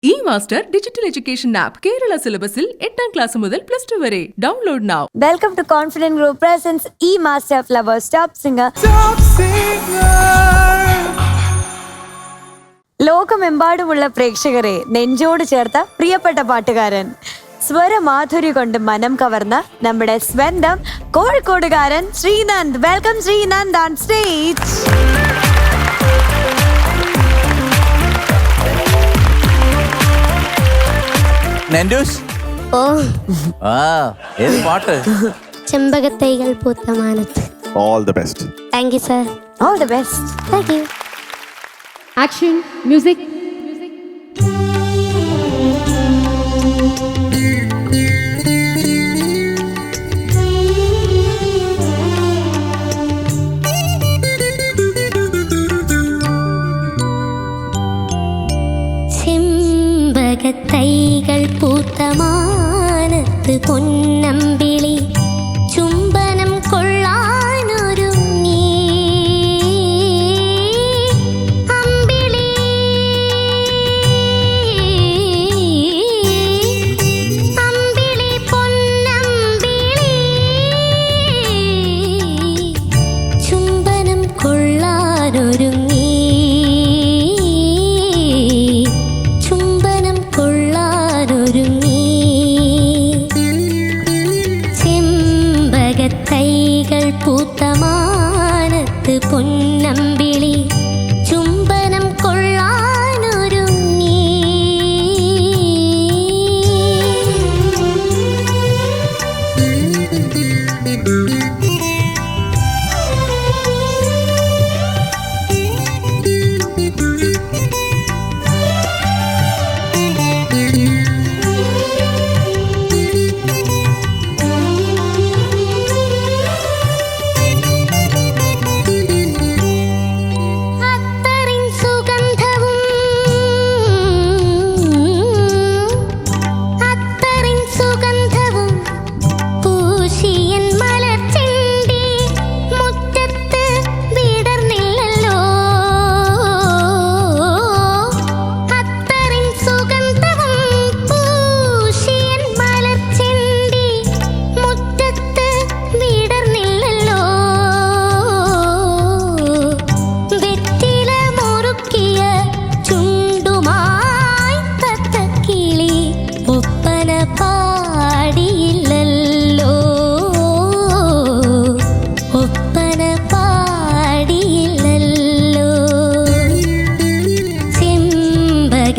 E-Master Digital Education App Kerala syllabus 8th class മുതൽ +2 വരെ download now. Welcome to Confident Group presents E-Master Flowers Top Singer. ലോകമെമ്പാടുമുള്ള പ്രേക്ഷകരെ നെഞ്ചോട് ചേർത്ത പ്രിയപ്പെട്ട പാട്ടുകാരൻ, സ്വരമാധുരി കൊണ്ട് മനം കവർന്ന നമ്മുടെ സ്വന്തം കോഴിക്കോടുകാരൻ Sreenand. Welcome Sreenand on stage. ചെമ്പകത്തൈകൾ പൂത്ത മാനത്ത്. All the best. Thank you, sir. All the best. Thank you. Action, music. ചെമ്പകത്തൈകൾ പൂത്ത മാനത്ത് പൊന്നമ്പിളി ചുംബനം കൊള്ളാനൊരുങ്ങി. അമ്പിളി അമ്പിളി പൊന്നമ്പിളി ചുംബനം കൊള്ളാനൊരുങ്ങി. ചെമ്പകത്തൈകൾ പൂത്ത മാനത്ത് പൊന്നമ്പിളി ചുംബനം കൊള്ളാനൊരുങ്ങി.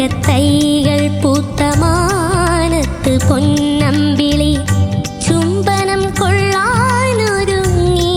ചെമ്പകത്തൈകൾ പൂത്ത മാനത്ത് പൊന്നമ്പിളി ചുംബനം കൊള്ളാനൊരുങ്ങി.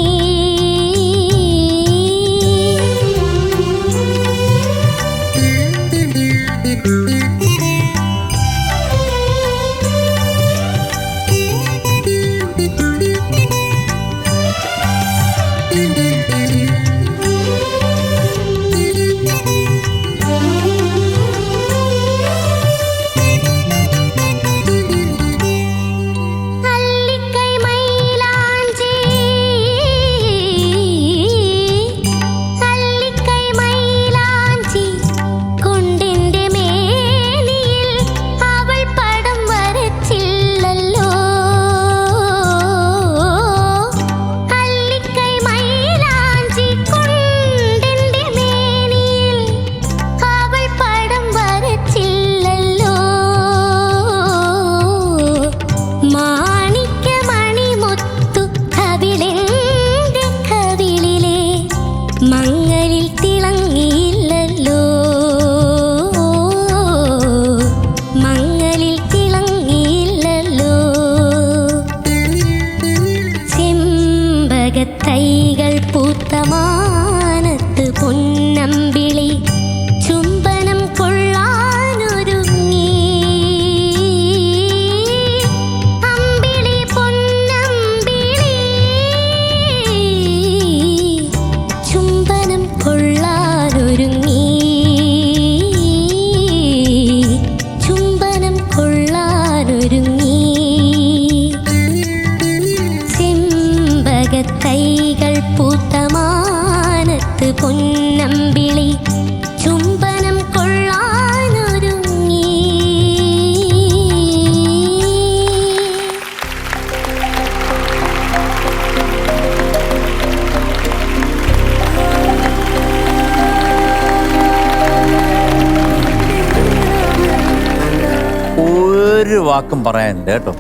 ഒരു വാക്കും പറയാനില്ല കേട്ടോ,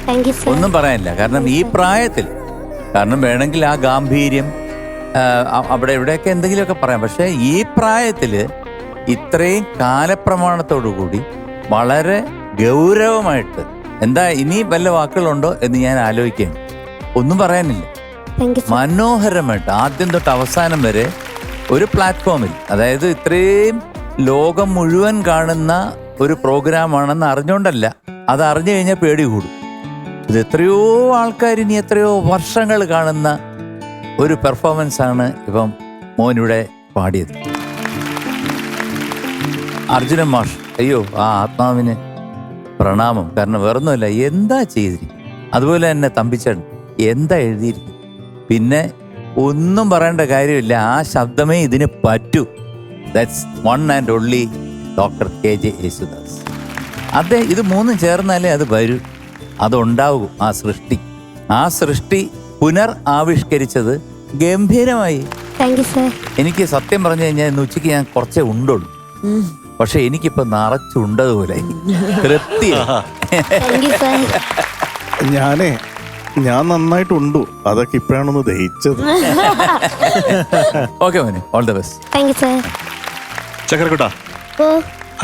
താങ്ക് യു സർ. ഒന്നും പറയാനില്ല. കാരണം ഈ പ്രായത്തിൽ, കാരണം വേണമെങ്കിൽ ആ ഗാംഭീര്യം അവിടെ ഇവിടെയൊക്കെ എന്തെങ്കിലുമൊക്കെ പറയാം, പക്ഷെ ഈ പ്രായത്തിൽ ഇത്രയും കാലപ്രമാണത്തോടു കൂടി വളരെ ഗൗരവമായിട്ട് എന്താ ഇനി വല്ല വാക്കുകളുണ്ടോ എന്ന് ഞാൻ ആലോചിക്കുകയാണ്. ഒന്നും പറയാനില്ല. Thank you sir. മനോഹരമായിട്ട് ആദ്യം തൊട്ട് അവസാനം വരെ ഒരു പ്ലാറ്റ്ഫോമിൽ, അതായത് ഇത്രയും ലോകം മുഴുവൻ കാണുന്ന ഒരു പ്രോഗ്രാമാണെന്ന് അറിഞ്ഞുകൊണ്ടല്ല, അത് അറിഞ്ഞു കഴിഞ്ഞാൽ പേടി കൂടും. ഇത് എത്രയോ ആൾക്കാർ ഇനി എത്രയോ വർഷങ്ങൾ കാണുന്ന ഒരു പെർഫോമൻസ് ആണ് ഇപ്പം മോനിവിടെ പാടിയത്. അർജുനൻ മാഷ്, അയ്യോ ആ ആത്മാവിന് പ്രണാമം. കാരണം വേറൊന്നുമല്ല, എന്താ ചെയ്തിരിക്കും. അതുപോലെ തന്നെ തമ്പിച്ചേട്ടൻ എന്താ എഴുതിയിരിക്കും. പിന്നെ ഒന്നും പറയേണ്ട കാര്യമില്ല, ആ ശബ്ദമേ ഇതിന് പറ്റൂ. That's one and only doctor KJ Yesudas. അതെ, ഇത് മൂന്നും ചേർന്നാലേ അത് വരൂ, അതുണ്ടാവും. ആ സൃഷ്ടി പുനർ ആവിഷ്കരിച്ചത് ഗംഭീരമായി. Thank you sir. എനിക്ക് സത്യം പറഞ്ഞു കഴിഞ്ഞാൽ ഇന്ന് ഉച്ചയ്ക്ക് ഞാൻ കുറച്ചേ ഉണ്ടുള്ളൂ, പക്ഷെ എനിക്കിപ്പോ നിറച്ചുണ്ടതുപോലെ തൃപ്തി. Thank you sir. ഞാൻ നന്നായിട്ടുണ്ടു, അതൊക്കെ ഇപ്പോഴാണൊന്ന് ദഹിച്ചത്. ഓക്കെ മോനെ, all the best. Thank you sir. ചക്കരക്കുട്ട, oh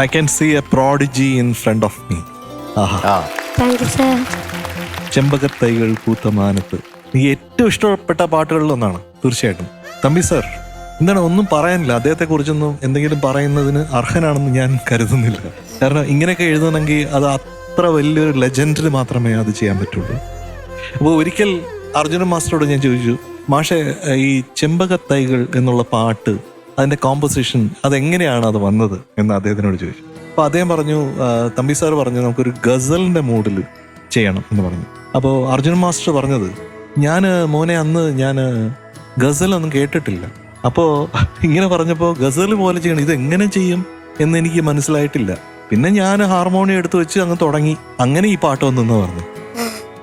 I can see a prodigy in front of me. Thank you sir. ചെമ്പകത്തൈകൾ പൂത്ത മാനത്ത്, എനിക്ക് ഏറ്റവും ഇഷ്ടപ്പെട്ട പാട്ടുകളിലൊന്നാണ് തീർച്ചയായിട്ടും. തമ്പി സാർ, എന്താണ് ഒന്നും പറയാനില്ല, അദ്ദേഹത്തെ കുറിച്ചൊന്നും എന്തെങ്കിലും പറയുന്നതിന് അർഹനാണെന്ന് ഞാൻ കരുതുന്നില്ല. കാരണം ഇങ്ങനെയൊക്കെ എഴുതണമെങ്കിൽ അത് അത്ര വലിയൊരു ലെജൻഡിന് മാത്രമേ അത് ചെയ്യാൻ പറ്റുള്ളൂ. അപ്പോൾ ഒരിക്കൽ അർജുനൻ മാസ്റ്ററോട് ഞാൻ ചോദിച്ചു, മാഷെ ഈ ചെമ്പകത്തൈകൾ എന്നുള്ള പാട്ട്, അതിൻ്റെ കോമ്പോസിഷൻ അതെങ്ങനെയാണ് അത് വന്നത് എന്ന് അദ്ദേഹത്തിനോട് ചോദിച്ചു. അപ്പോൾ അദ്ദേഹം പറഞ്ഞു, തമ്പി സാർ പറഞ്ഞു നമുക്കൊരു ഗസലിൻ്റെ മൂഡിൽ ചെയ്യണം എന്ന് പറഞ്ഞു. അപ്പോൾ അർജുനൻ മാസ്റ്റർ പറഞ്ഞത്, മോനെ അന്ന് ഞാൻ ഗസലൊന്നും കേട്ടിട്ടില്ല, അപ്പോൾ ഇങ്ങനെ പറഞ്ഞപ്പോൾ ഗസൽ പോലെ ചെയ്യണം, ഇതെങ്ങനെ ചെയ്യും എന്ന് എനിക്ക് മനസ്സിലായിട്ടില്ല. പിന്നെ ഞാൻ ഹാർമോണിയം എടുത്ത് വെച്ച് അങ്ങ് തുടങ്ങി, അങ്ങനെ ഈ പാട്ട് വന്നെന്ന് പറഞ്ഞു.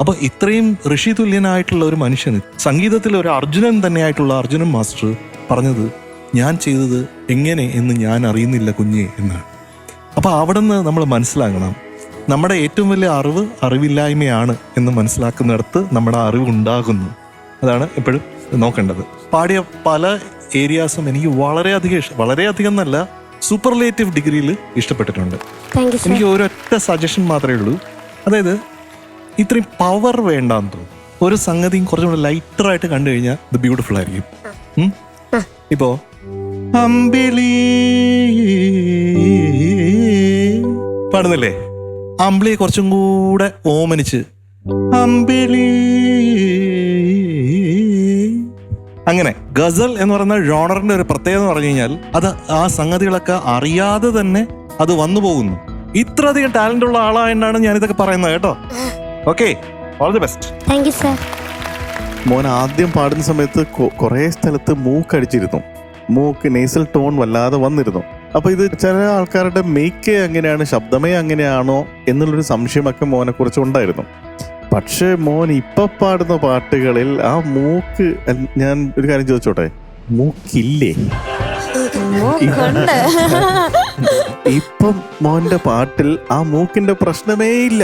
അപ്പോൾ ഇത്രയും ഋഷി തുല്യനായിട്ടുള്ള ഒരു മനുഷ്യന്, സംഗീതത്തിൽ ഒരു അർജുനൻ തന്നെയായിട്ടുള്ള അർജുനൻ മാസ്റ്റർ പറഞ്ഞത്, ഞാൻ ചെയ്തത് എങ്ങനെ എന്ന് ഞാൻ അറിയുന്നില്ല കുഞ്ഞെ എന്നാണ്. അപ്പോൾ അവിടെ നിന്ന് നമ്മൾ മനസ്സിലാക്കണം, നമ്മുടെ ഏറ്റവും വലിയ അറിവില്ലായ്മയാണ് എന്ന് മനസ്സിലാക്കുന്നിടത്ത് നമ്മുടെ അറിവ് ഉണ്ടാകുന്നു. അതാണ് എപ്പോഴും നോക്കേണ്ടത്. പാടിയ പല ഏരിയാസും എനിക്ക് വളരെയധികം എന്നല്ല, സൂപ്പർലേറ്റീവ് ഡിഗ്രിയിൽ ഇഷ്ടപ്പെട്ടിട്ടുണ്ട്. എനിക്ക് ഒരൊറ്റ സജഷൻ മാത്രമേ ഉള്ളൂ, അതായത് ഇത്രയും പവർ വേണ്ടാന്ന് തോന്നുന്നു. ഒരു സംഗതിയും കുറച്ചും കൂടെ ലൈറ്ററായിട്ട് കണ്ടു കഴിഞ്ഞാൽ ഇത് ബ്യൂട്ടിഫുൾ ആയിരിക്കും. ഇപ്പോ അമ്പിളി പാടുന്നില്ലേ, അമ്പിളിയെ കുറച്ചും കൂടെ ഓമനിച്ച് അമ്പിളി, അങ്ങനെ ഗസൽ എന്ന് പറയുന്ന ജോണറിന്റെ ഒരു പ്രത്യേകത എന്ന് പറഞ്ഞു കഴിഞ്ഞാൽ അത് ആ സംഗതികളൊക്കെ അറിയാതെ തന്നെ അത് വന്നു പോകുന്നു. ഇത്രയധികം ടാലന്റ് ഉള്ള ആളായിട്ടാണ് ഞാനിതൊക്കെ പറയുന്നത് കേട്ടോ. Okay, all the best. Thank you sir. മോൻ ആദ്യം പാടുന്ന സമയത്ത് കുറേ സ്ഥലത്ത് മൂക്കടിച്ചിരുന്നു, മൂക്ക് നേസൽ ടോൺ വല്ലാതെ വന്നിരുന്നു. അപ്പൊ ഇത് ചില ആൾക്കാരുടെ മേക്ക് അങ്ങനെയാണ്, ശബ്ദമേ അങ്ങനെയാണോ എന്നുള്ളൊരു സംശയമൊക്കെ മോനെ കുറിച്ച് ഉണ്ടായിരുന്നു. പക്ഷെ മോൻ ഇപ്പൊ പാടുന്ന പാട്ടുകളിൽ ആ മൂക്ക്, ഞാൻ ഒരു കാര്യം ചോദിച്ചോട്ടെ, മൂക്കില്ലേ? ഇപ്പം മോന്റെ പാട്ടിൽ ആ മൂക്കിന്റെ പ്രശ്നമേ ഇല്ല.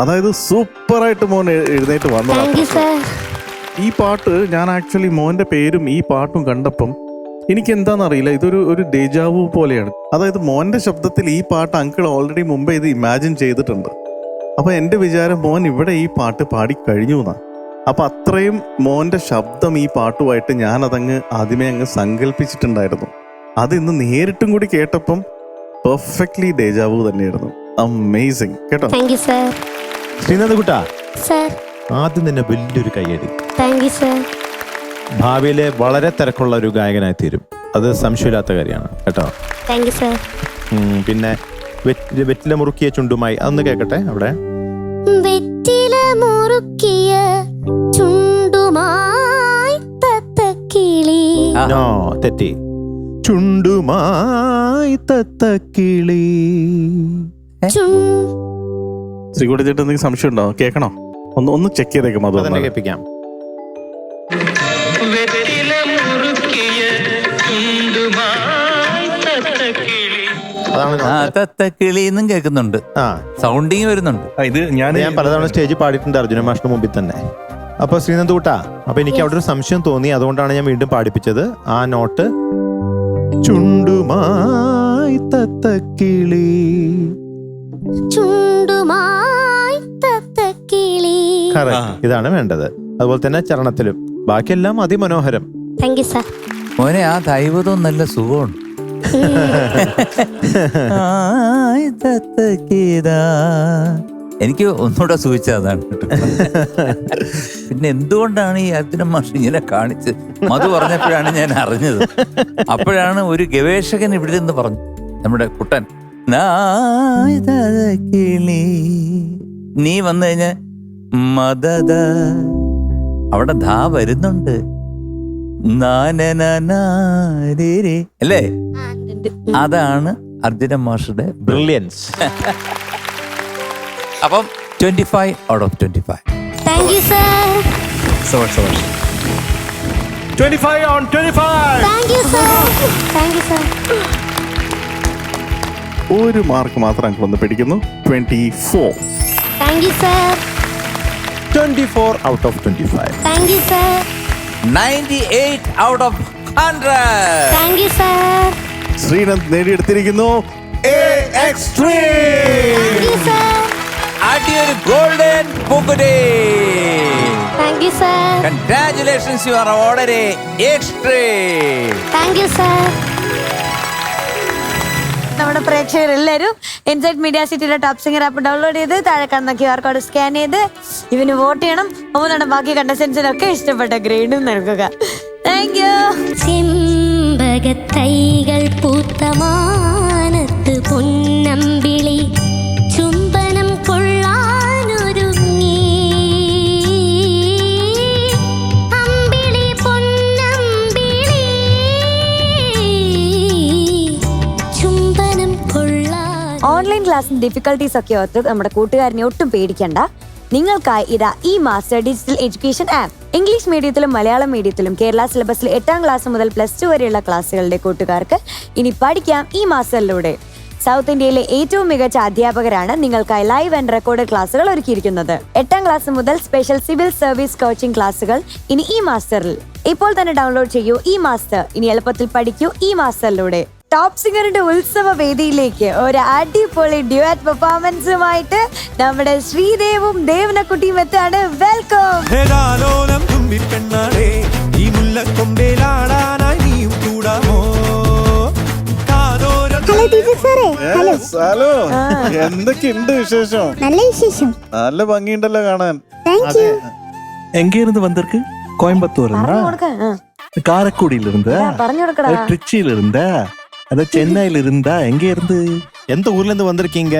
അതായത് സൂപ്പറായിട്ട് മോൻ എഴുന്നേറ്റ് വന്നതാണ്. ഈ പാട്ട് ഞാൻ ആക്ച്വലി മോന്റെ പേരും ഈ പാട്ടും കണ്ടപ്പം എനിക്ക് എന്താണെന്നറിയില്ല, ഇതൊരു ഡേജാവു പോലെയാണ്. അതായത് മോന്റെ ശബ്ദത്തിൽ ഈ പാട്ട് അങ്കിൾ ഓൾറെഡി മുമ്പേ ഇത് ഇമാജിൻ ചെയ്തിട്ടുണ്ട്. അപ്പൊ എൻ്റെ വിചാരം മോൻ ഇവിടെ ഈ പാട്ട് പാടി കഴിഞ്ഞു എന്നാ. അപ്പൊ അത്രയും മോന്റെ ശബ്ദം ഈ പാട്ടുമായിട്ട് ഞാൻ അതങ്ങ് ആദ്യമേ അങ്ങ് സങ്കല്പിച്ചിട്ടുണ്ടായിരുന്നു. അത് ഇന്ന് നേരിട്ടും കൂടി കേട്ടപ്പം പെർഫെക്റ്റ്ലി ഡേജാവു തന്നെയായിരുന്നു. അമേസിങ് കേട്ടോ. ശ്രീനാഥ് കുട്ടാ, സർ, ആദ്യം തന്നെ വലിയൊരു കയ്യടി. Thank you sir. ഭാവിയിലെ വളരെ തിരക്കുള്ള ഒരു ഗായകനായി തീരും, അത് സംശയമില്ലാത്ത കാര്യമാണ് കേട്ടോ. Thank you sir. പിന്നെ വെറ്റില മുറുക്കിയ ചുണ്ടുമായി അതൊന്ന് കേക്കട്ടെ. അവിടെ വെറ്റില മുറുക്കിയ ചുണ്ടുമായി തത്തക്കിളി. നോ, തെറ്റി. ചുണ്ടുമായി തത്തക്കിളി. ശ്രീകുട്ടി ചേട്ടൻ എന്തെങ്കിലും സംശയം ഉണ്ടോ? കേൾക്കണോ? ഒന്ന് ചെക്ക് ചെയ്തേക്കും. അത് തന്നെ കേൾപ്പിക്കാം. അതാണ് ആ note. തത്തക്കിളി എന്നും കേൾക്കുന്നുണ്ട്, ആ സൗണ്ടിങ് വരുന്നുണ്ട്. ഇത് ഞാൻ പലതവണ സ്റ്റേജിൽ പാടിയിട്ടുണ്ട് അർജുന മാഷിന് മുമ്പിൽ തന്നെ. അപ്പൊ ശ്രീനന്ദ് കൂട്ടാ, അപ്പൊ എനിക്ക് അവിടെ ഒരു സംശയം തോന്നി, അതുകൊണ്ടാണ് ഞാൻ വീണ്ടും പാടിപ്പിച്ചത് ആ നോട്ട്. ചുണ്ടുമായി തത്തക്കിളി. ചുണ്ടുമായി തത്തക്കിളി. Correct. ഇതാണ് വേണ്ടത്. അതുപോലെ തന്നെ ചരണത്തിലും ബാക്കിയെല്ലാം അതിമനോഹരം. Thank you sir. മോനെ ആ ദൈവതവും നല്ല സുഖമുണ്ട്. ആയ് തത്തക്കിതാ. എനിക്ക് ഒന്നുകൂടെ സൂചിച്ചതാണ് കേട്ടോ. പിന്നെ എന്തുകൊണ്ടാണ് ഈ അർജുന മാഷ് ഇങ്ങനെ കാണിച്ച് മധു പറഞ്ഞപ്പോഴാണ് ഞാൻ അറിഞ്ഞത്. അപ്പോഴാണ് ഒരു ഗവേഷകൻ ഇവിടെ നിന്ന് പറഞ്ഞു, നമ്മുടെ കുട്ടൻ, നായ് തത്തക്കിളി. നീ വന്നു കഴിഞ്ഞ മദദ അവിടെ ധാ വരുന്നുണ്ട്, അല്ലേ? അതാണ് അർജുന മാഷുടെ ബ്രില്യൻസ്. അപ്പം 25 out of 25. Thank you sir. 25 on 25. Thank you sir. Thank you sir. ഒരു മാർക്ക് മാത്രം അങ്കിൾ ഒന്ന് പിടിക്കുന്നു. 24. Thank you sir. 24 out of 25. Thank you sir. 98 out of 100. Thank you sir. Sreenand നേടിയെടുത്തിരിക്കുന്നു താങ്ക് യു സാർ. അടിയൊരു golden പൂക്കുറ്റി. Thank you sir. Congratulations, you are awarded extra. Thank you sir. നമ്മുടെ പ്രേക്ഷകരെല്ലാവരും insight media സിറ്റിയുടെ top singer app download ചെയ്ത് താഴെ കാണുന്ന QR code scan ചെയ്ത് ഇവന് വോട്ട് ചെയ്യണം. ഒന്നാണ് ബാക്കി കണ്ടസ്റ്റൻസിനൊക്കെ ഇഷ്ടപ്പെട്ട ഗ്രേഡും നൽകുക. Thank you. ചെമ്പകത്തൈകൾ പൂത്ത മാനത്ത് പൊന്നമ്പിളി ചുംബനം കൊള്ളാനൊരുങ്ങി. അമ്പിളി പൊന്നമ്പിളി ചുംബനം കൊള്ളാൻ. ഓൺലൈൻ ക്ലാസ്സിന് ഡിഫിക്കൽട്ടീസ് ഒക്കെ ഓർത്ത് നമ്മുടെ കൂട്ടുകാരനെ ഒട്ടും പേടിക്കണ്ട. നിങ്ങൾക്കായി ഇതാ ഈ master digital education app. English മീഡിയത്തിലും മലയാളം മീഡിയത്തിലും കേരള സിലബസിൽ 8ാം ക്ലാസ് മുതൽ +2 വരെയുള്ള ക്ലാസ്സുകളുടെ കൂട്ടുകാർക്ക് ഇനി പഠിക്കാം ഈ മാസ്റ്ററിലൂടെ. സൗത്ത് ഇന്ത്യയിലെ ഏറ്റവും മികച്ച അധ്യാപകരാണ് നിങ്ങൾക്കായി ലൈവ് ആൻഡ് റെക്കോർഡ് ക്ലാസ്സുകൾ ഒരുക്കിയിരിക്കുന്നത്. 8ാം ക്ലാസ് മുതൽ സ്പെഷ്യൽ സിവിൽ സർവീസ് കോച്ചിംഗ് ക്ലാസ്സുകൾ ഇനി ഈ മാസ്റ്ററിൽ. ഇപ്പോൾ തന്നെ ഡൗൺലോഡ് ചെയ്യൂ ഈ മാസ്റ്റർ. ഇനി എളുപ്പത്തിൽ പഠിക്കൂ ഈ മാസ്റ്ററിലൂടെ. ടോപ്പ് സിംഗറിന്റെ ഉത്സവ വേദിയിലേക്ക് ഒരു അടിപൊളി ഡ്യുവറ്റ് പെർഫോമൻസുമായിട്ട് നമ്മുടെ ശ്രീദേവും ദേവനക്കുട്ടിയും എത്താണ്. വെൽക്കം. ഹലോ ടീച്ചർ സാറേ. ഹലോ. ഹലോ, എന്തൊക്കെയുണ്ട് വിശേഷം? നല്ല വിശേഷം. നല്ല ഭംഗിയുണ്ടല്ലോ കാണാൻ. Thank you. எங்க இருந்து வந்திருக்கு? கோயம்புத்தூர் പറഞ്ഞു കൊടുക്ക. காரைக்குடியில இருந்தா, പറഞ്ഞു കൊടുക്കടാ. திருச்சியில இருந்தா, அத சென்னையில இருந்தா, எங்க இருந்து? எந்த ஊர்ல இருந்து வந்திருக்கீங்க?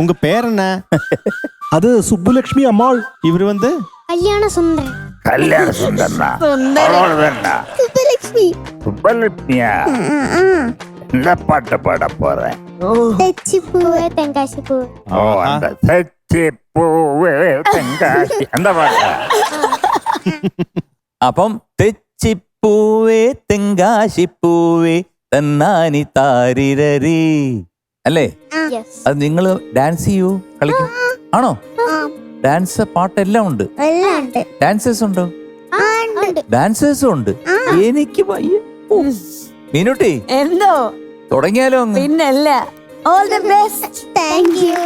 உங்க பேர் என்ன? அது சுப்புலட்சுமி அம்மாள். இவர் வந்து കല്യാണ സുന്ദരൻ. കല്യാണ സുന്ദരനാ? സുബ്ബലക്ഷ്മി. സുബ്ബലക്ഷ്മിയാ? എന്താ പാട്ട് പാടാൻ പോറേ? തെച്ചിപ്പൂവേ തെങ്കാശിപ്പൂവേ. ഓ, அந்த തെച്ചിപ്പൂവേ തെങ്കാശി എന്താ പാട്ട്? അപ്പം തെച്ചിപ്പൂവേ തെങ്കാശിപ്പൂവേ തന്നാനി താരിരരി അല്ലേ? Yes. അത് നിങ്ങള് ഡാൻസ് ചെയ്യൂ, കളിക്കും ആണോ? ഡാൻസ് പാട്ടെല്ലാം ഉണ്ട്. എല്ലാം ഉണ്ട്. ഡാൻസേഴ്സ് ഉണ്ടോ? ഉണ്ട്. ഡാൻസേഴ്സും ഉണ്ട്. എനിക്ക് വയ്യ. ഓ, മീനുട്ടി എന്തോ തുടങ്ങിയാലോ അങ്ങ്? പിന്നല്ല. All the best. Thank U.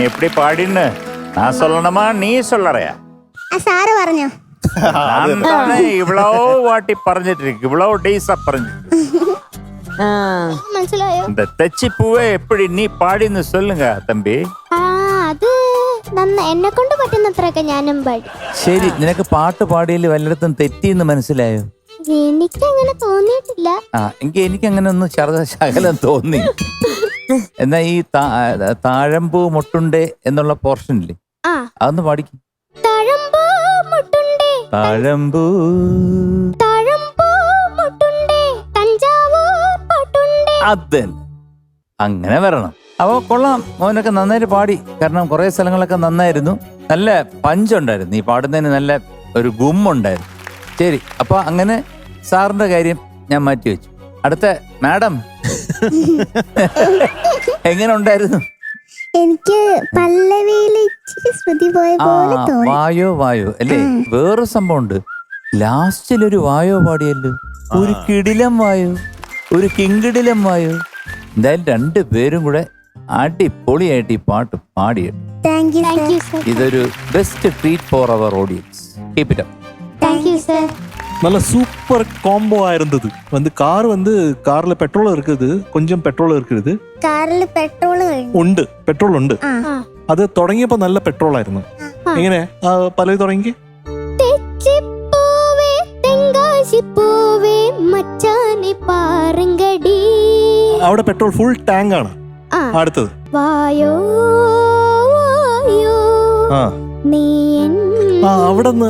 எப்படி பாடின்னு நான் சொல்லணுமா நீ சொல்லறையா? ആ സാറ് പറഞ്ഞോ? நான் தானே இவ்வளவு வாட்டி பறஞ்சிட்டு இருக்கு, இவ்வளவு டேஸா பறஞ்சு. ആ മനസ്സിലായോ? இந்த തെച്ചി പൂവേ எப்படி நீ பாடின்னு சொல்லுங்க தம்பി. ആ അത് എന്നെ കൊണ്ട് പറ്റുന്നത്രയൊക്കെ ഞാനും പാടി. ശരി, നിനക്ക് പാട്ട് പാടിയതിൽ വല്ലയിടത്തും തെറ്റിയെന്ന് മനസ്സിലായോ? എനിക്കങ്ങനെ തോന്നിയിട്ടില്ല. ആ എനിക്ക് അങ്ങനെ ഒന്ന് ശകലം തോന്നി. എന്നാ ഈ താഴമ്പൂ മുട്ടുണ്ടേ എന്നുള്ള പോർഷൻ ഇല്ലേ, ആ അതൊന്ന് പാടിക്കും. തഴമ്പോ മുട്ടുണ്ടേ താഴമ്പൂ തഴമ്പോ മുട്ടുണ്ടേ തഞ്ചാവൂർ പാട്ടുണ്ടേ. അത് അങ്ങനെ വരണം. അപ്പൊ കൊള്ളാം, മോനൊക്കെ നന്നായിട്ട് പാടി. കാരണം കുറെ സ്ഥലങ്ങളൊക്കെ നന്നായിരുന്നു, നല്ല പഞ്ചുണ്ടായിരുന്നു, ഈ പാടുന്നതിന് നല്ല ഒരു ഗുമ്മുണ്ടായിരുന്നു. ശരി, അപ്പൊ അങ്ങനെ സാറിന്റെ കാര്യം ഞാൻ മാറ്റി വെച്ചു. അടുത്ത മാഡം എങ്ങനെ ഉണ്ടായിരുന്നു? എനിക്ക് പല്ലവിയിൽ ഇച്ചിരി ശ്രുതി പോയ പോലെ തോന്നി. വായോ വായോ അല്ലേ? വേറെ സംഭവം ഉണ്ട്, ലാസ്റ്റിലൊരു വായോ പാടിയല്ലോ, ഒരു കിടിലം വായോ, ഒരു കിങ്കിടിലം വായോ. എന്തായാലും രണ്ടുപേരും കൂടെ അടിപൊളിയായിട്ട് ഈ പാട്ട് പാടിയിട്ട് താങ്ക് യു സർ. ഇതൊരു best treat for our audience. Keep it up. Thank you sir. நல்ல சூப்பர் காம்போ ஆயிருந்தது. கார்ல பெட்ரோல் இருக்குது, கொஞ்சம் பெட்ரோல் இருக்குது, കാറിൽ പെട്രോൾ കഴിഞ്ഞു. ഉണ്ട് പെട്രോൾ ഉണ്ട്. ആ അത് തുടങ്ങിയപ്പോ നല്ല പെട്രോൾ ആയിരുന്നു. എങ്ങനെ പലത് തുടങ്ങി? തെച്ചിപ്പൂവേ തെങ്കാശിപ്പൂവേ മച്ചാനെ പാറുങ്കടി. അവിടെ പെട്രോൾ ഫുൾ ടാങ്ക് ആണ്. ആ അടുത്തത് വായോ വായോ ആ നീ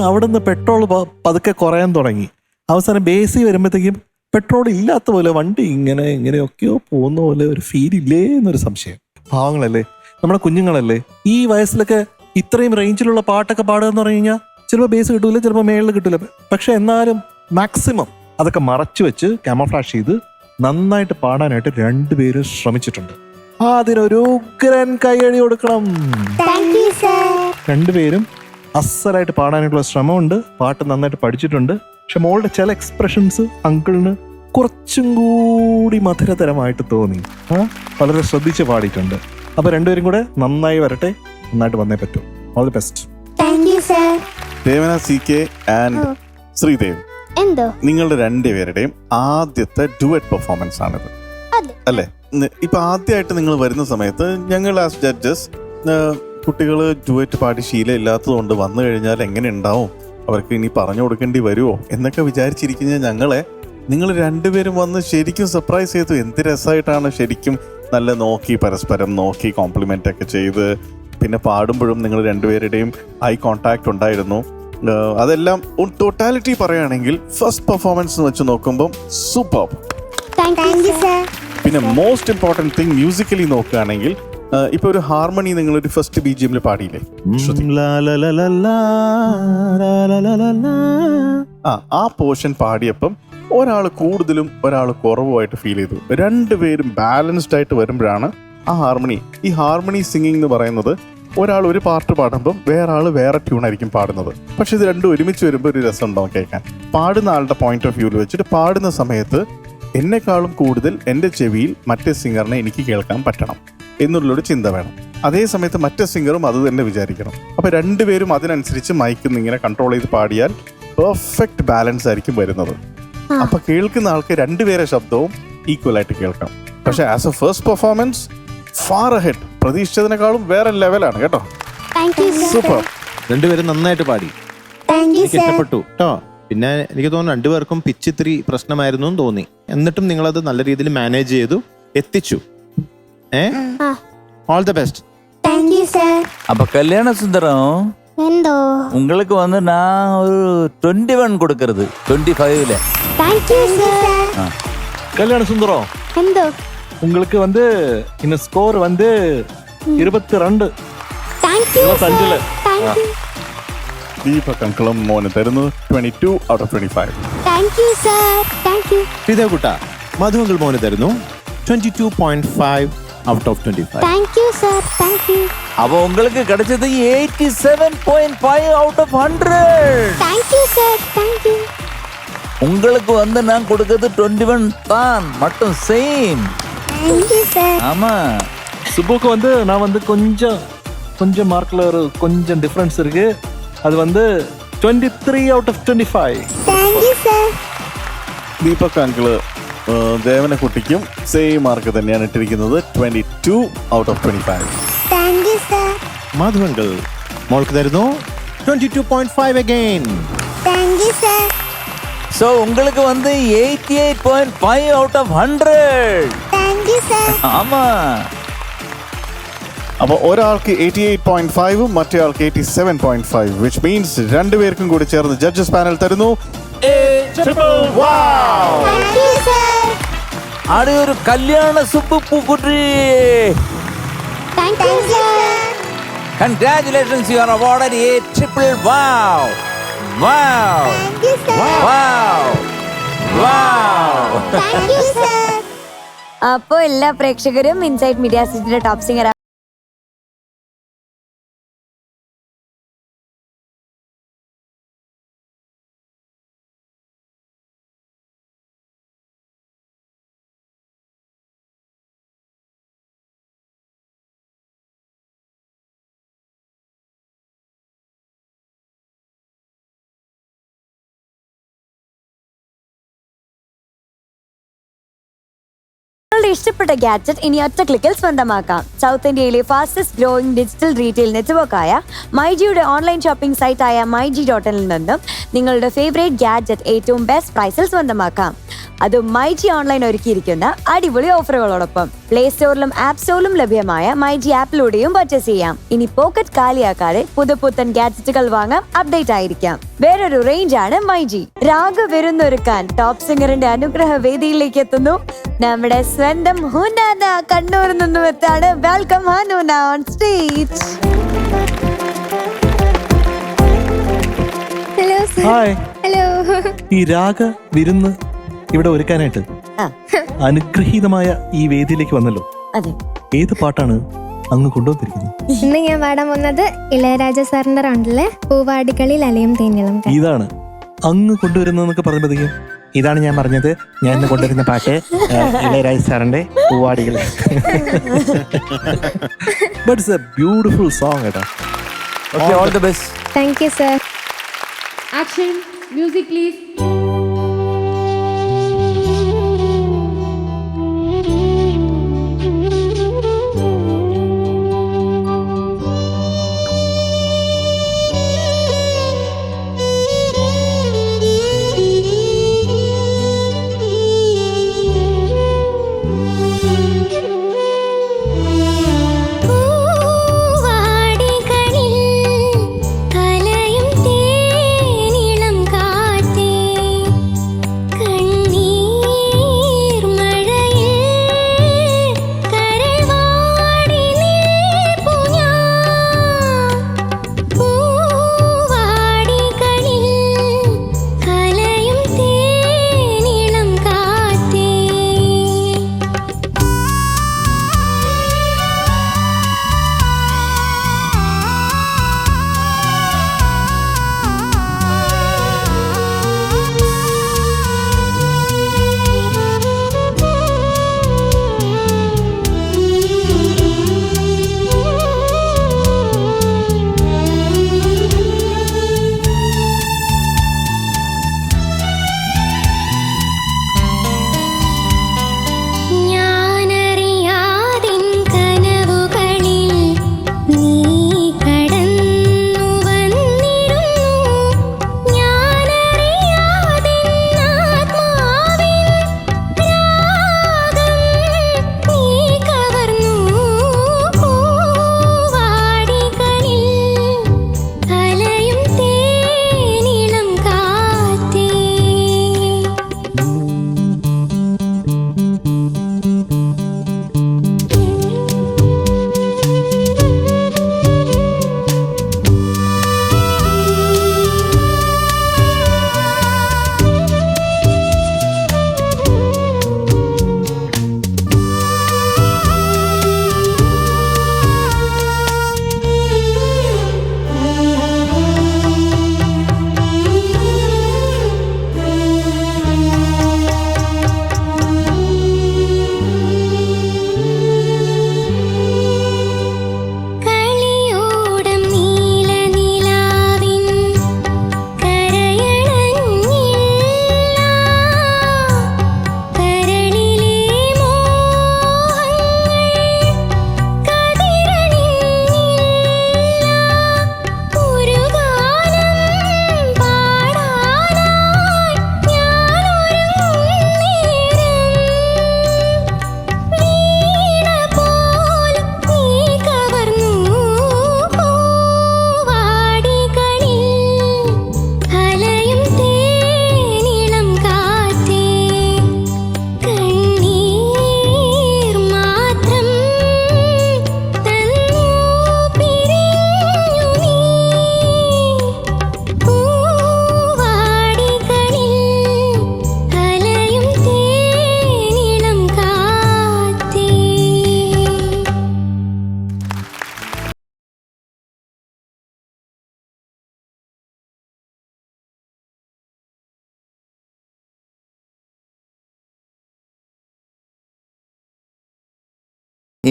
അവിടുന്ന് പെട്രോൾ പതുക്കെ കുറയാൻ തുടങ്ങി. അവസാനം ബേസി വരുമ്പോഴത്തേക്കും പെട്രോൾ ഇല്ലാത്ത പോലെ വണ്ടി ഇങ്ങനെയൊക്കെയോ പോകുന്ന പോലെ ഒരു ഫീൽ ഇല്ലേ എന്നൊരു സംശയം. പാവങ്ങളല്ലേ, നമ്മുടെ കുഞ്ഞുങ്ങളല്ലേ, ഈ വയസ്സിലൊക്കെ ഇത്രയും റേഞ്ചിലുള്ള പാട്ടൊക്കെ പാടുക എന്ന് പറഞ്ഞു കഴിഞ്ഞാൽ ചിലപ്പോൾ ബേസ് കിട്ടൂല, ചിലപ്പോൾ മേളിൽ കിട്ടൂല. പക്ഷെ എന്നാലും മാക്സിമം അതൊക്കെ മറച്ചു വെച്ച് ക്യാമഫ്ലാഷ് ചെയ്ത് നന്നായിട്ട് പാടാനായിട്ട് രണ്ടുപേരും ശ്രമിച്ചിട്ടുണ്ട്. അതിനൊരു ഉഗ്രൻ കൈയടി കൊടുക്കണം. Thank you sir. രണ്ടുപേരും അസലായിട്ട് പാടാനായിട്ടുള്ള ശ്രമമുണ്ട്, പാട്ട് നന്നായിട്ട് പഠിച്ചിട്ടുണ്ട്. പക്ഷെ മോളുടെ ചില എക്സ്പ്രഷൻസ് അങ്കിളിന് കുറച്ചും കൂടി മധുരതരമായിട്ട് തോന്നി. വളരെ ശ്രദ്ധിച്ച് പാടിയിട്ടുണ്ട്. അപ്പൊ രണ്ടുപേരും കൂടെ നന്നായി വരട്ടെ, നന്നായിട്ട് വന്നേ പറ്റൂ. All the best. Thank you sir. Devana CK and Sreedev, എന്തോ നിങ്ങളുടെ രണ്ടുപേരുടെയും ആദ്യത്തെ ഡുവറ്റ് പെർഫോമൻസ് ആണിത് അല്ലേ? ഇപ്പൊ ആദ്യമായിട്ട് നിങ്ങൾ വരുന്ന സമയത്ത് ഞങ്ങൾ ആസ് ജഡ്ജസ് കുട്ടികൾ ഡുവറ്റ് പാടി ശീലം ഇല്ലാത്തതുകൊണ്ട് വന്നു കഴിഞ്ഞാൽ എങ്ങനെ ഉണ്ടാവും, അവർക്ക് ഇനി പറഞ്ഞു കൊടുക്കേണ്ടി വരുമോ എന്നൊക്കെ വിചാരിച്ചിരിക്കുന്ന ഞങ്ങളെ നിങ്ങൾ രണ്ടുപേരും വന്ന് ശരിക്കും സർപ്രൈസ് ചെയ്തു. എന്ത് രസമായിട്ടാണ് ശരിക്കും, നല്ല നോക്കി പരസ്പരം നോക്കി കോംപ്ലിമെന്റ് ഒക്കെ ചെയ്ത്, പിന്നെ പാടുമ്പോഴും നിങ്ങൾ രണ്ടുപേരുടെയും ഐ കോണ്ടാക്ട് ഉണ്ടായിരുന്നു. അതെല്ലാം ടോട്ടാലിറ്റി പറയുകയാണെങ്കിൽ ഫസ്റ്റ് പെർഫോമൻസ് വെച്ച് നോക്കുമ്പോൾ സൂപ്പർ. Thank you sir. പിന്നെ മോസ്റ്റ് ഇമ്പോർട്ടൻറ്റ് തിങ് മ്യൂസിക്കലി നോക്കുകയാണെങ്കിൽ ഇപ്പൊ ഒരു ഹാർമണി നിങ്ങളൊരു ഫസ്റ്റ് BGM പാടിയില്ലേ, ആ പോർഷൻ പാടിയപ്പം ഒരാൾ കൂടുതലും ഒരാൾ കുറവുമായിട്ട് ഫീൽ ചെയ്തു. രണ്ടുപേരും ബാലൻസ്ഡ് ആയിട്ട് വരുമ്പോഴാണ് ആ ഹാർമണി. ഈ ഹാർമണി സിംഗിങ് എന്ന് പറയുന്നത് ഒരാൾ ഒരു പാട്ട് പാടുമ്പോൾ വേറെ ആൾ വേറെ ട്യൂണായിരിക്കും പാടുന്നത്. പക്ഷെ ഇത് രണ്ടും ഒരുമിച്ച് വരുമ്പോൾ ഒരു രസം ഉണ്ടാവും കേൾക്കാൻ. പാടുന്ന ആളുടെ പോയിന്റ് ഓഫ് വ്യൂവിൽ വെച്ചിട്ട് പാടുന്ന സമയത്ത് എന്നെക്കാളും കൂടുതൽ എൻ്റെ ചെവിയിൽ മറ്റേ സിംഗറിനെ എനിക്ക് കേൾക്കാൻ പറ്റണം എന്നുള്ളൊരു ചിന്ത വേണം. അതേ സമയത്ത് മറ്റേ സിംഗറും അത് തന്നെ വിചാരിക്കണം. അപ്പൊ രണ്ടുപേരും അതിനനുസരിച്ച് മൈക്കിൽ ഇങ്ങനെ കൺട്രോൾ ചെയ്ത് പാടിയാൽ പെർഫെക്റ്റ് ബാലൻസ് ആയിരിക്കും വരുന്നത്. അപ്പൊ കേൾക്കുന്ന ആൾക്ക് രണ്ടുപേരെ ശബ്ദവും ഈക്വൽ ആയിട്ട് കേൾക്കാം. പക്ഷെ as a first performance far ahead, പ്രതീക്ഷിച്ചതിനേക്കാളും വേറെ ലെവലാണ് കേട്ടോ. സൂപ്പർ. രണ്ടുപേരും നന്നായിട്ട് പാടി, എനിക്ക് ഇഷ്ടപ്പെട്ടു കേട്ടോ. പിന്നെ എനിക്ക് തോന്നുന്നു രണ്ടുപേർക്കും പിച്ച് ഇത്തിരി പ്രശ്നമായിരുന്നു എന്ന് തോന്നി. എന്നിട്ടും നിങ്ങളത് നല്ല രീതിയിൽ മാനേജ് ചെയ്തു എത്തിച്ചു. All the best. Thank you sir. அப்ப கல்யாண சுந்தரம் എന്തോ உங்களுக்கு வந்து நான் ஒரு 21 கொடுக்கறது 25ல. Thank you sir. Kalyana Sundaram, എന്തോ உங்களுக்கு இந்த ஸ்கோர் 22. Thank you sir. 25ല്. Thank you. ദീപക് അങ്കിളും മോന് തരുന്നു 22 out of 25. Thank you sir. Thank you. Sreedev കുട്ട, മധുവങ്കൾ മോന് തരുന്നു 22.5 out of 25. Thank you sir. Thank you. அப்போ உங்களுக்கு கிடைச்சது 87.5 out of 100. Thank you sir. Thank you. உங்களுக்கு நான் கொடுக்கிறது 21 தான் மட்டும் சேம். Thank you sir. ஆமா, சுப்புக்கு நான் கொஞ்சம் கொஞ்சம் மார்க்ல ஒரு கொஞ்சம் டிஃபரன்ஸ் இருக்கு. அது வந்து 23 out of 25. Thank you sir. Deepak uncle ദേവനക്കുട്ടിക്കും സെയിം മാർക്ക് തന്നെയാണ് ഇട്ടിരിക്കുന്നത്, 22 out of 25. Thank you sir. മാധവങ്കൾ മോൾക്ക് തരുന്നു 22.5 again. Thank you sir. So உங்களுக்கு வந்து 88.5 out of 100. Thank you sir. ஆமா. അപ്പോൾ ഒരാൾക്ക് 88.5 മറ്റേ ആൾക്ക് 87.5, വിച്ച് മീൻസ് രണ്ടുപേർക്കും കൂടി ചേർന്ന് ജഡ്ജസ് പാനൽ തരുന്നു താങ്ക് യു സർ. அது ஒரு கல்யாண சுப்பு பூக்குற்றி. Thank you sir. Congratulations, you are awarded a triple wow. Wow. Thank you sir. Wow. Wow. Thank you sir. അപ്പോ എല്ലാ പ്രേക്ഷകരും ഇൻസൈറ്റ് മീഡിയ സിറ്റിയുടെ ടോപ്പ് സിംഗർ ഇഷ്ടപ്പെട്ട ഗാഡ്ജറ്റ് ഇനി ഒറ്റ ക്ലിക്കിൽ സ്വന്തമാക്കാം. സൗത്ത് ഇന്ത്യയിലെ ഫാസ്റ്റസ്റ്റ് ഗ്രോയിങ് ഡിജിറ്റൽ റീറ്റെയിൽ നെറ്റ്വർക്കായ മൈജിയുടെ ഓൺലൈൻ ഷോപ്പിംഗ് സൈറ്റായ myg.in നിന്നും നിങ്ങളുടെ ഫേവറേറ്റ് ഗാഡ്ജറ്റ് ഏറ്റവും ബെസ്റ്റ് പ്രൈസിൽ സ്വന്തമാക്കാം. അതും മൈജി ഓൺലൈൻ ഒരുക്കിയിരിക്കുന്ന അടിപൊളി ഓഫറുകളോടൊപ്പം. പ്ലേ സ്റ്റോറിലും ആപ്പ് സ്റ്റോറിലും ലഭ്യമായ മൈജി ആപ്പിലൂടെയും പർച്ചേസ് ചെയ്യാം. ഇനി പോക്കറ്റ് കാലിയാക്കാതെ പുതുപുത്തൻ ഗാഡ്ജറ്റുകൾ വാങ്ങാം, അപ്ഡേറ്റ് ആയിരിക്കാം. വേറൊരു റേഞ്ച് ആണ് മൈജി. രാഗ വിരുന്നൊരുക്കാൻ ടോപ്പ് സിംഗറിന്റെ അനുഗ്രഹ വേദിയിലേക്ക് എത്തുന്നു നമ്മുടെ സ്വന്തം ഹുനാന കണ്ണൂരിൽ നിന്നും എത്താണ്. Welcome Hanoona on stage. Hello sir. Hi. Hello. ഈ രാഗ വിരുന്ന് ഇവിടെ ഒരുക്കാനായിട്ട് ആ, അനുഗ്രഹീതമായ ഈ വേദിയിലേക്ക് വന്നല്ലോ. അതെ. ഏത് പാട്ടാണ് അങ്ങ് കൊണ്ടുവന്നിരിക്കുന്നത്? ഇന്ന് ഞാൻ പാടാൻ പോകുന്നത് ഇളയരാജ സാറിന്റെ റൗണ്ടിലെ പൂവാടികളിൽ അലയും തേനിളം. ഇതാണ് അങ്ങ് കൊണ്ടുവരുന്നതെന്നൊക്കെ പറഞ്ഞപ്പോഴത്തേക്കും ഇതാണ് ഞാൻ പറഞ്ഞത്. ഞാൻ ഇന്ന് കൊണ്ടുവരുന്ന പാട്ട് ഇളയരാജ സാറിന്റെ പൂവാടികൾ. But it's a beautiful song കേട്ടോ. Okay, all the best. Thank you sir. Action, music please. പൂവാടികളിൽ കലയും തേനിളം കാറ്റേ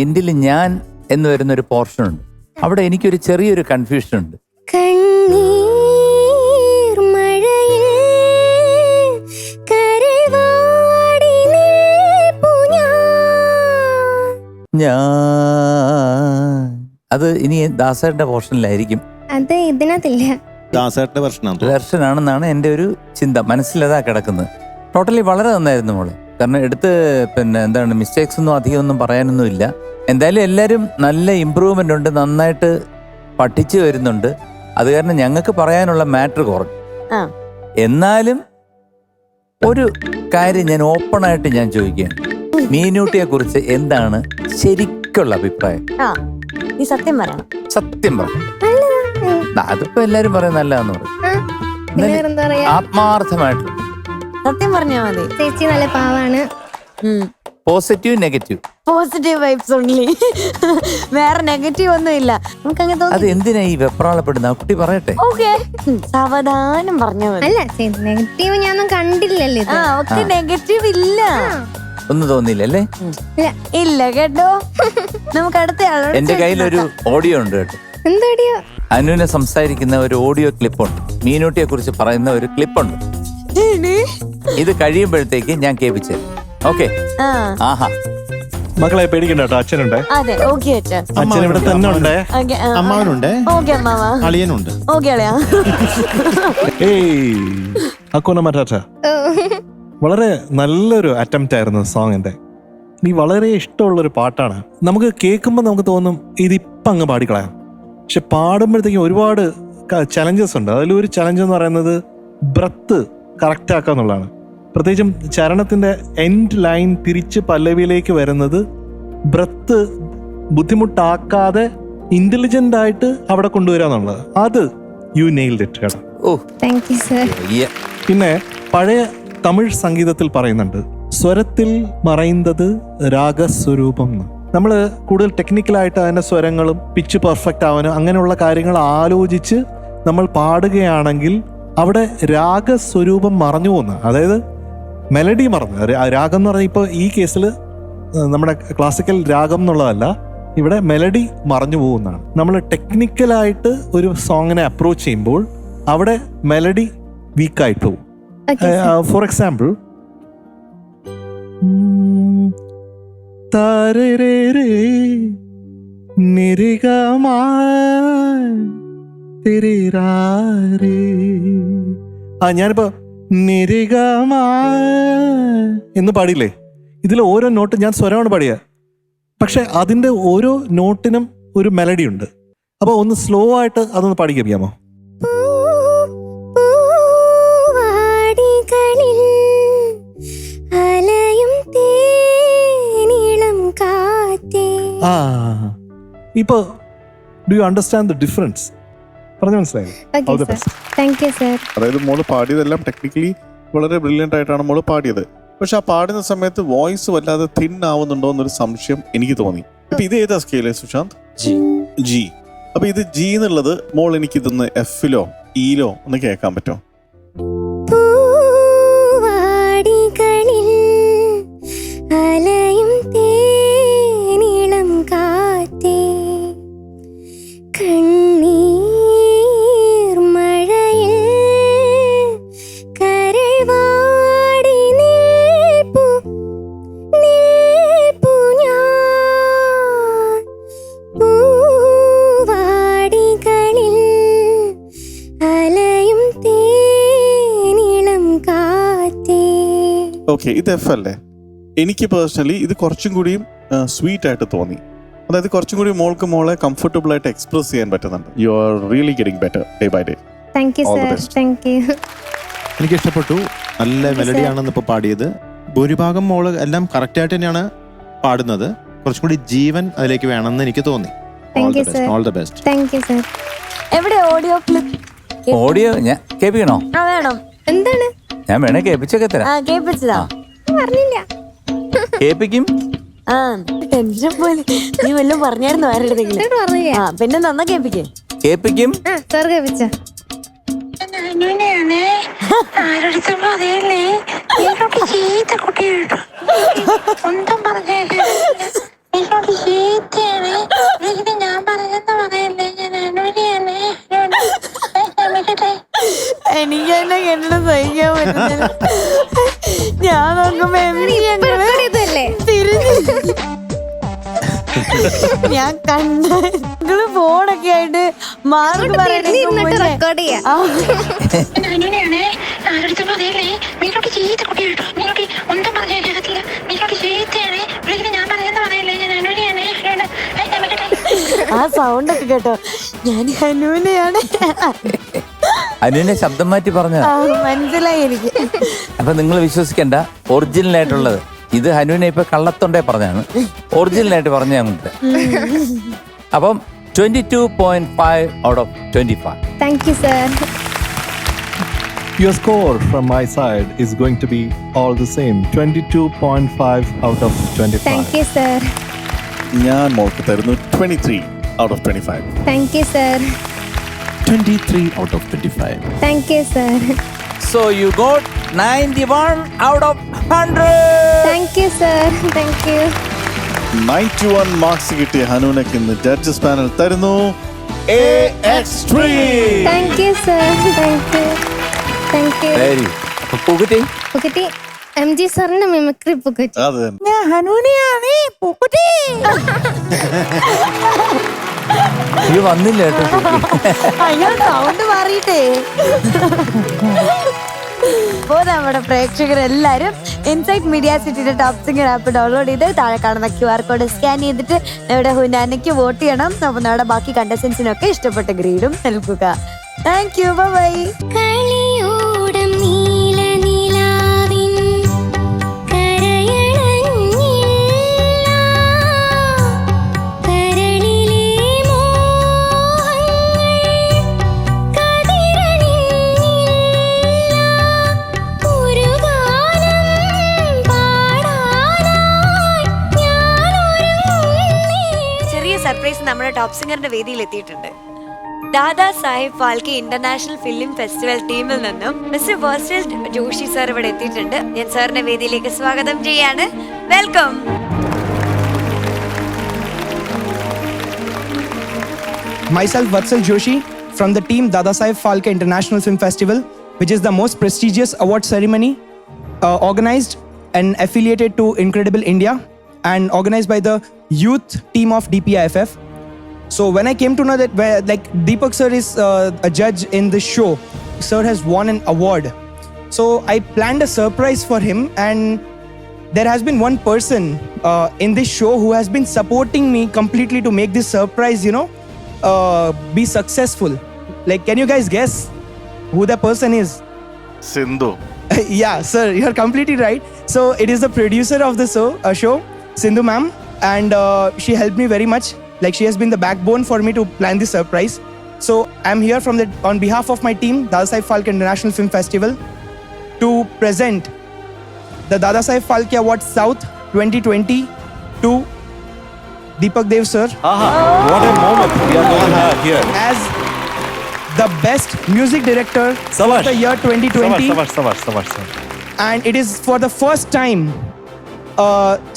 എൻഡിൽ ഞാൻ എന്ന് വരുന്ന ഒരു പോർഷൻ ഉണ്ട്. അവിടെ എനിക്കൊരു ചെറിയൊരു കൺഫ്യൂഷൻ ഉണ്ട്. കണ്ണീർ മഴയിൽ കരവാടി നിൽപ്പു ഞാൻ അത് ഇനി ദാസേട്ടന്റെ പോർഷനിലായിരിക്കും. അത് ഇതിനകത്തില്ല. ദാസേട്ടന്റെ പ്രശ്നം ദർശനാണെന്നാണ് എൻ്റെ ഒരു ചിന്ത. മനസ്സിലതാ കിടക്കുന്നത്. ടോട്ടലി വളരെ നന്നായിരുന്നു മോള്. കാരണം പിന്നെ എന്താണ് മിസ്റ്റേക്സ് ഒന്നും അധികം ഒന്നും പറയാനൊന്നും ഇല്ല. എന്തായാലും എല്ലാവരും നല്ല ഇമ്പ്രൂവ്മെന്റ് ഉണ്ട്, നന്നായിട്ട് പഠിച്ചു വരുന്നുണ്ട്. അത് കാരണം ഞങ്ങൾക്ക് പറയാനുള്ള മാറ്റർ കുറഞ്ഞു. എന്നാലും ഒരു കാര്യം ഞാൻ ഓപ്പണായിട്ട് ഞാൻ ചോദിക്കുകയാണ്, മീനൂട്ടിയെ കുറിച്ച് എന്താണ് ശരിക്കുള്ള അഭിപ്രായം? നീ സത്യം പറയണം. സത്യം പറ. അതിപ്പോ എല്ലാരും പറയും നല്ലതാന്ന് പറയും. ആത്മാർത്ഥമായിട്ട് സത്യം പറഞ്ഞാ മതി. ചേച്ചി നല്ല പാവാണ്. Positive negative. Positive vibes only. വേറെ നെഗറ്റീവ് ഒന്നും ഇല്ല. നമുക്ക് അങ്ങനെ അത് എന്തിനാ ഈ വെപ്രാളപ്പെടുന്ന? കുട്ടി പറയട്ടെ. ഓക്കെ, സാവധാനം പറഞ്ഞാ മതി. അല്ല നെഗറ്റീവ് ഞാനൊന്നും കണ്ടില്ലല്ലോ. നെഗറ്റീവ് ഇല്ല. ഒന്നും തോന്നിയില്ലല്ലേ? ഇല്ല കേട്ടോ. നമുക്ക് അടുത്ത ആളോട് എന്റെ കയ്യിലൊരു ഓഡിയോ ഉണ്ട് കേട്ടോ. എന്തോടിയോ? അനുവിനെ സംസാരിക്കുന്ന ഒരു ഓഡിയോ ക്ലിപ്പുണ്ട്. മീനൂട്ടിയെ കുറിച്ച് പറയുന്ന ഒരു ക്ലിപ്പുണ്ട്. ഇത് കഴിയുമ്പോഴത്തേക്ക് ഞാൻ കേൾപ്പിച്ചു. ഓക്കെ? ആഹാ, മക്കളെ പേടിക്കണ്ട കേട്ടോ, അച്ഛനുണ്ടേ. അതെ, ഓക്കെ അച്ഛൻ. അച്ഛൻ ഇവിടെ തന്നെ ഉണ്ടേ. അമ്മാവനുണ്ട്, ഓക്കെ അമ്മാവ. അളിയനുണ്ട്. ഓക്കെ അളിയാ. ഏയ് അക്കോന മറ്റാച്ച, വളരെ നല്ലൊരു അറ്റംപ്റ്റ് ആയിരുന്നു സോങ്ങിന്റെ. നീ വളരെ ഇഷ്ടമുള്ളൊരു പാട്ടാണ്. നമുക്ക് കേൾക്കുമ്പോൾ നമുക്ക് തോന്നും ഇതിപ്പം അങ്ങ് പാടിക്കളയാം. പക്ഷെ പാടുമ്പോഴത്തേക്കും ഒരുപാട് ചലഞ്ചസ് ഉണ്ട്. അതിലൊരു ചലഞ്ച് എന്ന് പറയുന്നത് ബ്രത്ത് കറക്റ്റ് ആക്കുക എന്നുള്ളതാണ്. പ്രത്യേകിച്ചും ചരണത്തിന്റെ എൻഡ് ലൈൻ തിരിച്ച് പല്ലവിയിലേക്ക് വരുന്നത് ബ്രത്ത് ബുദ്ധിമുട്ടാക്കാതെ ഇന്റലിജന്റ് ആയിട്ട് അവിടെ കൊണ്ടുവരിക എന്നുള്ളത്, അത് യു നെയിൽഡ് ഇറ്റ് കേട്ടോ. Thank you sir. പിന്നെ പഴയ തമിഴ് സംഗീതത്തിൽ പറയുന്നുണ്ട്, സ്വരത്തിൽ മറയുന്നത് രാഗസ്വരൂപം എന്ന്. നമ്മൾ കൂടുതൽ ടെക്നിക്കലായിട്ട് അതിന്റെ സ്വരങ്ങളും പിച്ച് പെർഫെക്റ്റ് ആവാനും അങ്ങനെയുള്ള കാര്യങ്ങൾ ആലോചിച്ച് നമ്മൾ പാടുകയാണെങ്കിൽ അവിടെ രാഗസ്വരൂപം മറഞ്ഞു പോകുന്ന, അതായത് മെലഡി മറന്നു. രാഗം എന്ന് പറഞ്ഞാൽ ഇപ്പോൾ ഈ കേസിൽ നമ്മുടെ ക്ലാസിക്കൽ രാഗം എന്നുള്ളതല്ല, ഇവിടെ മെലഡി മറഞ്ഞു പോകുന്നതാണ്. നമ്മൾ ടെക്നിക്കലായിട്ട് ഒരു സോങ്ങിനെ അപ്രോച്ച് ചെയ്യുമ്പോൾ അവിടെ മെലഡി വീക്കായിട്ട് പോകും. ഫോർ എക്സാമ്പിൾ, ഞാനിപ്പോ നിരിഗമാ എന്ന് പാടിയില്ലേ, ഇതിൽ ഓരോ നോട്ട് ഞാൻ സ്വരമാണ് പാടിയ, പക്ഷെ അതിന്റെ ഓരോ നോട്ടിനും ഒരു മെലഡി ഉണ്ട്. അപ്പൊ ഒന്ന് സ്ലോ ആയിട്ട് അതൊന്ന് പാടി കേൾപ്പിക്കാമോ? ഇപ്പൊ do you understand the difference? പറഞ്ഞു മനസ്സിലായോ? അതായത് മോള് പാടിയതെല്ലാം ടെക്നിക്കലി വളരെ ബ്രില്യൻ്റ് ആയിട്ടാണ് മോള് പാടിയത്. പക്ഷെ ആ പാടുന്ന സമയത്ത് വോയിസ് വല്ലാതെ തിൻ ആവുന്നുണ്ടോ എന്നൊരു സംശയം എനിക്ക് തോന്നി. ഇപ്പൊ ഇത് ഏതാ സ്കെയില് സുശാന്ത്? ജി. അപ്പൊ ഇത് ജി എന്നുള്ളത് മോൾ എനിക്ക് ഇതൊന്ന് എഫിലോ ഇയിലോ ഒന്ന് കേൾക്കാൻ പറ്റുമോ? ഓക്കെ, ഇത് എഫ് അല്ലേ? എനിക്ക് പേഴ്സണലി ഇത് കുറച്ചും കൂടിയും സ്വീറ്റ് ആയിട്ട് തോന്നി. അതായത് കുറച്ചും കൂടി മോളെ കംഫർട്ടബിൾ ആയിട്ട് എക്സ്പ്രസ് ചെയ്യാൻ പറ്റുന്നുണ്ട്. You are really getting better day by day. എനിക്ക് ഇഷ്ടപ്പെട്ടു. നല്ല മെലഡി ആണെന്ന് ഇപ്പൊ പാടിയത്. ഭൂരിഭാഗം മോള് എല്ലാം കറക്റ്റ് ആയിട്ട് തന്നെയാണ് പാടുന്നത്. കുറച്ചും കൂടി ജീവൻ അതിലേക്ക് വേണമെന്ന് എനിക്ക് തോന്നി. All the best. എവിടെ ഓഡിയോ ക്ലിപ്പ്? ഓഡിയോ ഞാൻ കേൾപ്പിക്കണോ? വേണം. എന്താണ്? ഞാൻ വേണേ കേൾപ്പിച്ചൊക്കെ തരാം. കേൾപ്പിച്ചതാ പറഞ്ഞില്ല. കേൾപ്പിക്കും. ടെൻഷൻ പോലെ നീ വല്ലതും പറഞ്ഞായിരുന്നു ആരുടെങ്കിലും? പിന്നെ നന്നാ കേൾപ്പിക്കും. സാർ കേൾപ്പിച്ച ഞാൻ കണ്ട നിങ്ങള് ഫോണൊക്കെ ആയിട്ട് മാർക്ക് റെക്കോർഡ് ചെയ്യാം. ആ സൗണ്ട് ഒക്കെ കേട്ടോ, ഞാൻ ഹനുവിനെയാണ്. അനുവിനെ ശബ്ദം മാറ്റി പറഞ്ഞ. മനസ്സിലായി എനിക്ക്. അപ്പൊ നിങ്ങൾ വിശ്വസിക്കണ്ട, ഒറിജിനൽ ആയിട്ടുള്ളത്. ഇത് ഹനുവിനെ ഇപ്പൊ കള്ളത്തൊണ്ടേ പറഞ്ഞാണ്, ഒറിജിനൽ ആയിട്ട് പറഞ്ഞ അങ്ങോട്ട്. അപ്പം 22.5 out of 25. Thank you sir. Your score from my side is going to be all the same, 22.5 out of 25. Thank you sir. ഞാൻ മോൾക്ക് തരുന്നു 23 out of 25. Thank you sir. 23 out of 25. Thank you sir. So you got 91 out of 100. Thank you sir. Thank U. 91 marks കിട്ടിയ ഹനുവിനക്ക് ഇന്ന് judges panel തരുന്നു A extreme. Thank you sir. Thank U. Thank you. Very. അപ്പൊ പുകുറ്റി പുകറ്റി MG സാറിന്റെ mimicry പുകറ്റി. അതെ. ഇത് വന്നില്ല കേട്ടോ. അയ്യോ, സൗണ്ട് മാറിയിട്ടേ. അപ്പോ നമ്മുടെ പ്രേക്ഷകരെല്ലാരും ഇൻസൈറ്റ് മീഡിയ സിറ്റിയുടെ ടോപ്പ് സിംഗർ ആപ്പ് ഡൗൺലോഡ് ചെയ്ത് താഴെ കാണുന്ന QR കോഡ് സ്കാൻ ചെയ്തിട്ട് നമ്മുടെ ഹുനാനയ്ക്ക് വോട്ട് ചെയ്യണം. അപ്പൊ നമ്മുടെ ബാക്കി കണ്ടസ്റ്റൻസിനൊക്കെ ഇഷ്ടപ്പെട്ട ഗ്രേഡും നൽകുക. Thank you. ബൈ. കളിയോടം നീലനിലാവിൻ കരയണഞ്ഞില്ല, കരളിലെ മോഹങ്ങൾ കതിരണിഞ്ഞില്ല, ഒരു ഗാനം പാടാനായി ഞാനൊരുങ്ങി. ചെറിയ സർപ്രൈസ് നമ്മുടെ ടോപ്പ് സിംഗറിന്റെ വേദിയിൽ എത്തിയിട്ടുണ്ട്. Dada Sahib Phalke international film festival ടീമിൽ നിന്നും മിസ്റ്റർ വേഴ്സൽ ജോഷി സാർ ഇവിടെ എത്തിയിട്ടുണ്ട്. ഞാൻ സാറിന്റെ വേദിയിലേക്ക് സ്വാഗതം ചെയ്യാണ്. Welcome. Myself, Vatsal Joshi, from the team Dadasaheb Phalke International Film Festival, which is the most prestigious award ceremony organized and affiliated to Incredible India and organized by the youth team of DPIFF. So when I came to know that like Deepak sir is a judge in this show, sir has won an award. So I planned a surprise for him, and there has been one person in this show who has been supporting me completely to make this surprise, be successful. Like, can you guys guess who the person is? Sindhu. Yeah, sir, you're completely right. So it is the producer of the show, Sindhu ma'am, and she helped me very much. Like, she has been the backbone for me to plan this surprise. So I'm here on behalf of my team, Dadasaheb Phalke International Film Festival, to present the Dadasaheb Phalke Award South 2020 to Deepak Dev sir. What a moment we are going to have here. As the best music director of the year 2020. Sabash. And it is for the first time,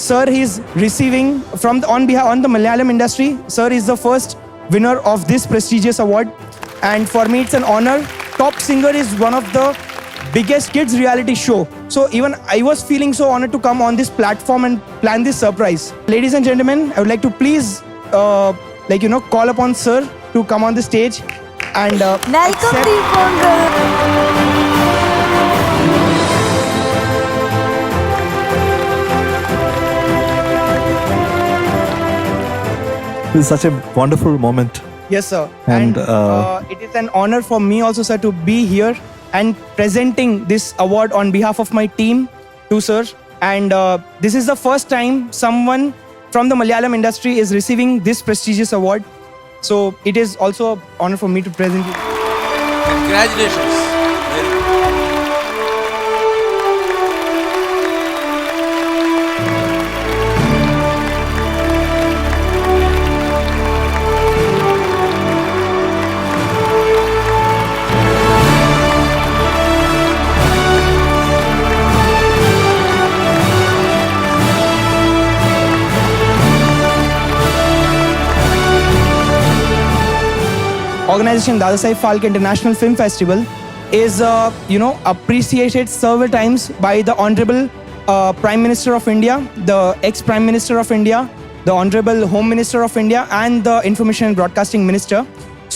sir is receiving on the Malayalam industry. Sir is the first winner of this prestigious award, and for me it's an honor. Top Singer is one of the biggest kids reality show, so even I was feeling so honored to come on this platform and plan this surprise. Ladies and gentlemen, I would like to please call upon sir to come on the stage and welcome accept. ദീപങ്ക്. This is such a wonderful moment. Yes, sir. And, it is an honor for me also, sir, to be here and presenting this award on behalf of my team to sir. And this is the first time someone from the Malayalam industry is receiving this prestigious award. So it is also an honor for me to present it. Congratulations. Organization Dadasaheb Phalke International Film Festival is appreciated several times by the Honorable Prime Minister of India, the ex-Prime Minister of India, the Honorable Home Minister of India, and the Information and Broadcasting Minister.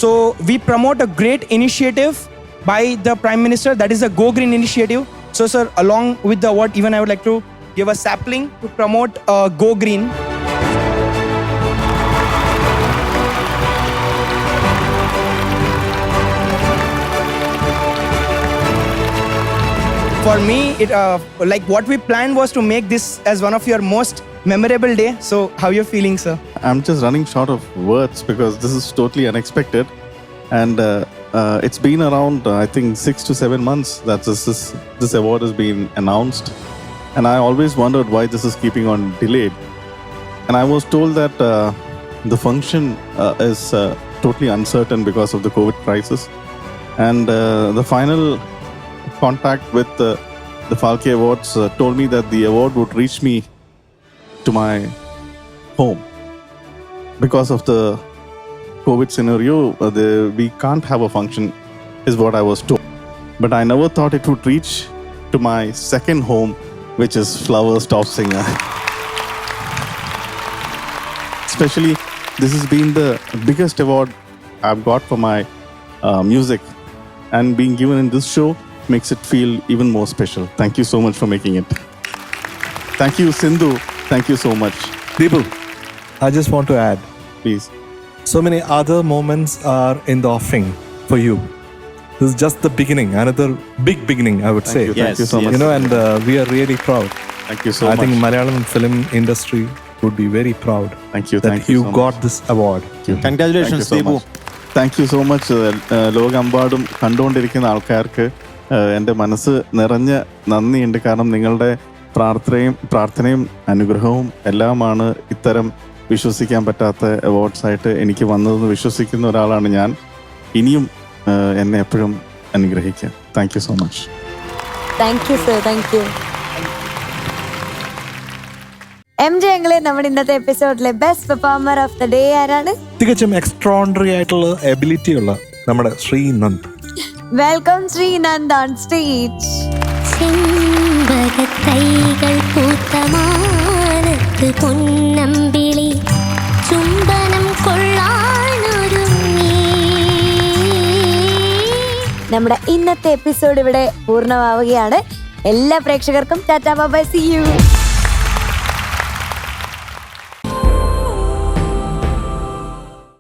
So we promote a great initiative by the Prime Minister, that is the Go Green initiative. So sir, along with the award, even I would like to give a sapling to promote Go Green. For me, it like what we planned was to make this as one of your most memorable day. So how you feeling, sir? I'm just running short of words because this is totally unexpected. And it's been around, I think, 6 to 7 months that this award has been announced. And I always wondered why this is keeping on delayed. And I was told that the function is totally uncertain because of the COVID crisis. And the final contact with the Phalke Awards told me that the award would reach me to my home. Because of the COVID scenario, we can't have a function, is what I was told. But I never thought it would reach to my second home, which is Flowers Top Singer. Especially, this has been the biggest award I've got for my music. And being given in this show makes it feel even more special. Thank you so much for making it. Thank you, Sindhu. Thank you so much. Deepu, I just want to add, Please. so many other moments are in the offing for you. This is just the beginning, another big beginning, I would say. You. Thank you so much. You know, and we are really proud. Thank you so I much. think Malayalam film industry would be very proud Thank you. that Thank you. you so got much. this award. Thank you. Congratulations, Thank you so Deepu. much. Thank you so much. ലോകമെമ്പാടും കണ്ടുകൊണ്ടിരിക്കുന്ന ആൾക്കാർക്ക് എൻ്റെ മനസ്സ് നിറഞ്ഞ നന്ദിയുണ്ട്. കാരണം നിങ്ങളുടെ പ്രാർത്ഥനയും അനുഗ്രഹവും എല്ലാമാണ് ഇത്തരം വിശ്വസിക്കാൻ പറ്റാത്ത അവാർഡ്സ് ആയിട്ട് എനിക്ക് വന്നതെന്ന് വിശ്വസിക്കുന്ന ഒരാളാണ് ഞാൻ. ഇനിയും എന്നെ എപ്പോഴും അനുഗ്രഹിക്കാം. Thank you so much. Thank you sir, thank you. MJ ഞങ്ങളെ നമ്മുടെ ഇന്നത്തെ എപ്പിസോഡിലെ best performer of the day ആരാണ്? തികച്ചും എക്സ്ട്രോണറി ആയിട്ടുള്ള എബിലിറ്റി ഉള്ള നമ്മുടെ Sreenand. Welcome Sreenand on stage. ചെമ്പകത്തൈകൾ പൂത്തമാനത്ത് പൊന്നമ്പിളി ചുംബനം കൊള്ളാനൊരുങ്ങി. നമ്മുടെ ഇന്നത്തെ എപ്പിസോഡ് ഇവിടെ പൂർണ്ണമാവുകയാണ്. എല്ലാ പ്രേക്ഷകർക്കും tata bye bye, see U.